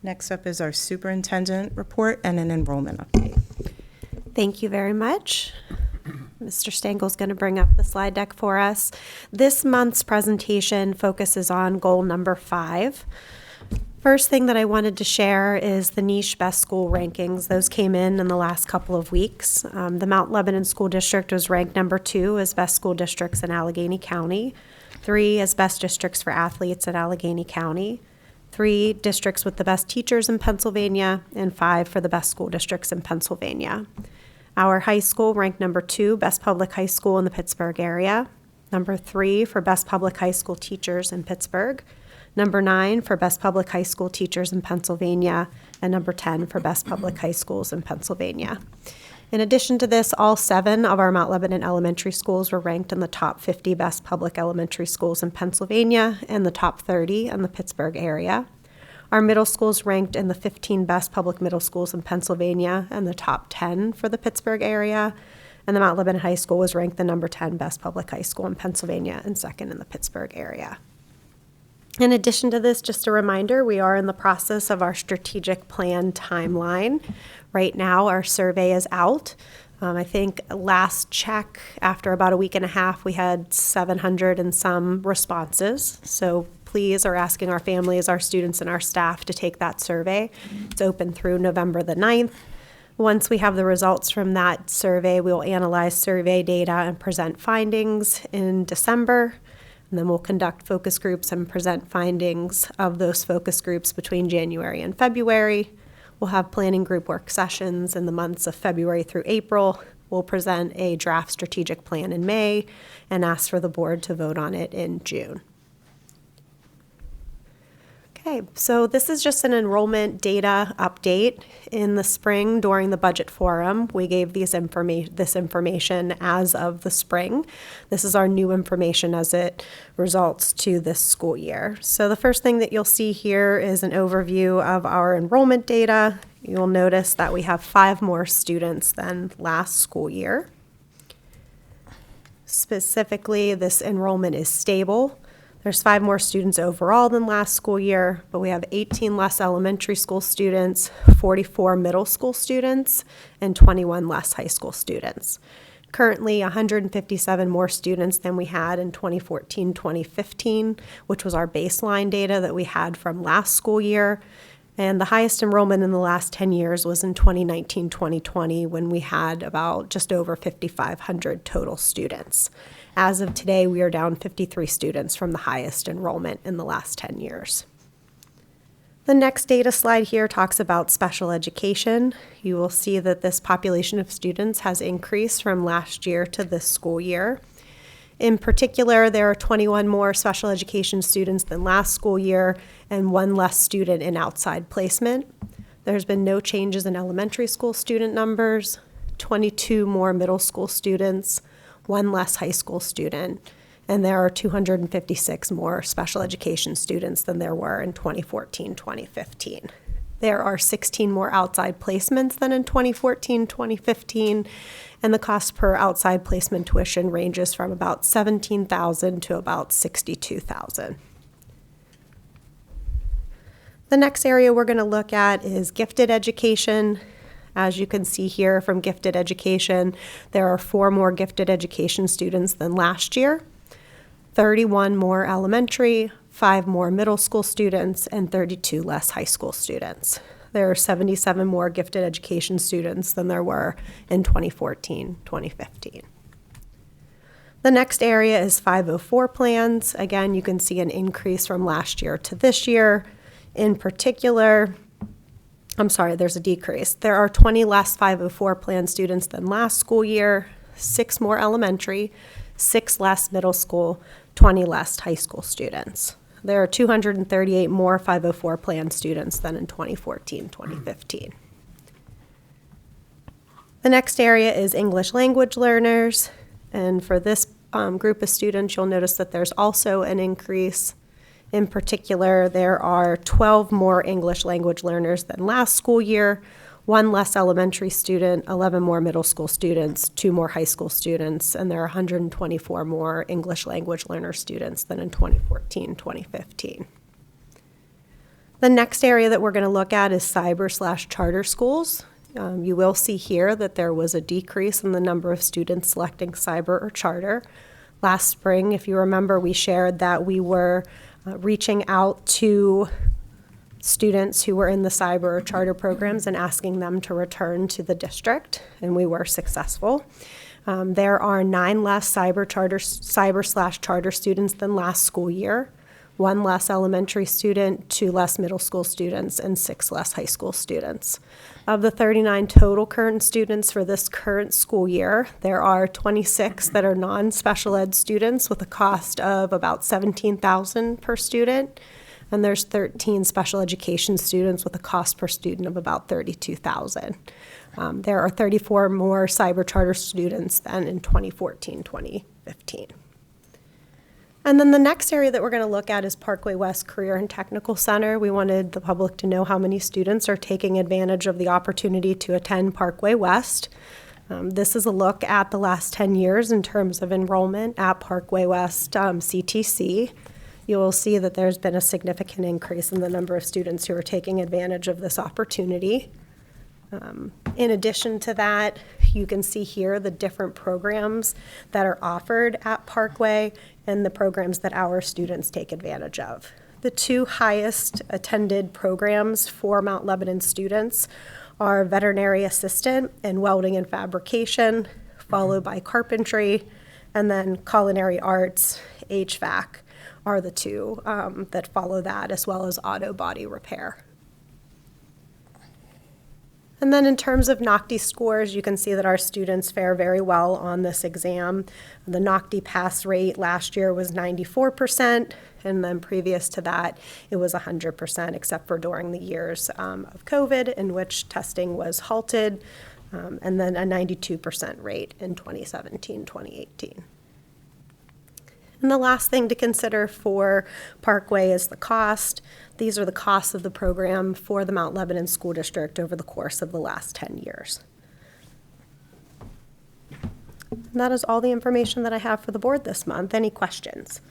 Next up is our superintendent report and an enrollment update. Thank you very much. Mr. Stengel's going to bring up the slide deck for us. This month's presentation focuses on goal number 5. First thing that I wanted to share is the niche best school rankings. Those came in the last couple of weeks. The Mount Lebanon School District was ranked number 2 as best school districts in Allegheny County, 3 as best districts for athletes in Allegheny County, 3 districts with the best teachers in Pennsylvania, and 5 for the best school districts in Pennsylvania. Our high school ranked number 2, best public high school in the Pittsburgh area, number 3 for best public high school teachers in Pittsburgh, number 9 for best public high school teachers in Pennsylvania, and number 10 for best public high schools in Pennsylvania. In addition to this, all 7 of our Mount Lebanon elementary schools were ranked in the top 50 best public elementary schools in Pennsylvania and the top 30 in the Pittsburgh area. Our middle schools ranked in the 15 best public middle schools in Pennsylvania and the top 10 for the Pittsburgh area. And the Mount Lebanon High School was ranked the number 10 best public high school in Pennsylvania and second in the Pittsburgh area. In addition to this, just a reminder, we are in the process of our strategic plan timeline. Right now, our survey is out. I think last check, after about a week and a half, we had 700 and some responses. So please are asking our families, our students, and our staff to take that survey. It's open through November the 9th. Once we have the results from that survey, we'll analyze survey data and present findings in December. And then we'll conduct focus groups and present findings of those focus groups between January and February. We'll have planning group work sessions in the months of February through April. We'll present a draft strategic plan in May and ask for the board to vote on it in June. Okay, so this is just an enrollment data update. In the spring, during the budget forum, we gave this information as of the spring. This is our new information as it results to this school year. So the first thing that you'll see here is an overview of our enrollment data. You'll notice that we have 5 more students than last school year. Specifically, this enrollment is stable. There's 5 more students overall than last school year, but we have 18 less elementary school students, 44 middle school students, and 21 less high school students. Currently, 157 more students than we had in 2014-2015, which was our baseline data that we had from last school year. And the highest enrollment in the last 10 years was in 2019-2020, when we had about just over 5,500 total students. As of today, we are down 53 students from the highest enrollment in the last 10 years. The next data slide here talks about special education. You will see that this population of students has increased from last year to this school year. In particular, there are 21 more special education students than last school year and 1 less student in outside placement. There's been no changes in elementary school student numbers, 22 more middle school students, 1 less high school student, and there are 256 more special education students than there were in 2014-2015. There are 16 more outside placements than in 2014-2015, and the cost per outside placement tuition ranges from about $17,000 to about $62,000. The next area we're going to look at is gifted education. As you can see here from gifted education, there are 4 more gifted education students than last year, 31 more elementary, 5 more middle school students, and 32 less high school students. There are 77 more gifted education students than there were in 2014-2015. The next area is 504 plans. Again, you can see an increase from last year to this year. In particular, there's a decrease. There are 20 less 504 plan students than last school year, 6 more elementary, 6 less middle school, 20 less high school students. There are 238 more 504 plan students than in 2014-2015. The next area is English language learners. And for this group of students, you'll notice that there's also an increase. In particular, there are 12 more English language learners than last school year, 1 less elementary student, 11 more middle school students, 2 more high school students, and there are 124 more English language learner students than in 2014-2015. The next area that we're going to look at is cyber/charter schools. You will see here that there was a decrease in the number of students selecting cyber or charter. Last spring, if you remember, we shared that we were reaching out to students who were in the cyber or charter programs and asking them to return to the district, and we were successful. There are 9 less cyber/charter students than last school year, 1 less elementary student, 2 less middle school students, and 6 less high school students. Of the 39 total current students for this current school year, there are 26 that are non-special ed students with a cost of about $17,000 per student, and there's 13 special education students with a cost per student of about $32,000. There are 34 more cyber charter students than in 2014-2015. And then the next area that we're going to look at is Parkway West Career and Technical Center. We wanted the public to know how many students are taking advantage of the opportunity to attend Parkway West. This is a look at the last 10 years in terms of enrollment at Parkway West CTC. You will see that there's been a significant increase in the number of students who are taking advantage of this opportunity. In addition to that, you can see here the different programs that are offered at Parkway and the programs that our students take advantage of. The 2 highest attended programs for Mount Lebanon students are veterinary assistant and welding and fabrication, followed by carpentry, and then culinary arts, HVAC are the 2 that follow that, as well as auto body repair. And then in terms of NOCTI scores, you can see that our students fare very well on this exam. The NOCTI pass rate last year was 94%, and then previous to that, it was 100%, except for during the years of COVID, in which testing was halted, and then a 92% rate in 2017-2018. And the last thing to consider for Parkway is the cost. These are the costs of the program for the Mount Lebanon School District over the course of the last 10 years. And that is all the information that I have for the board this month. Any questions?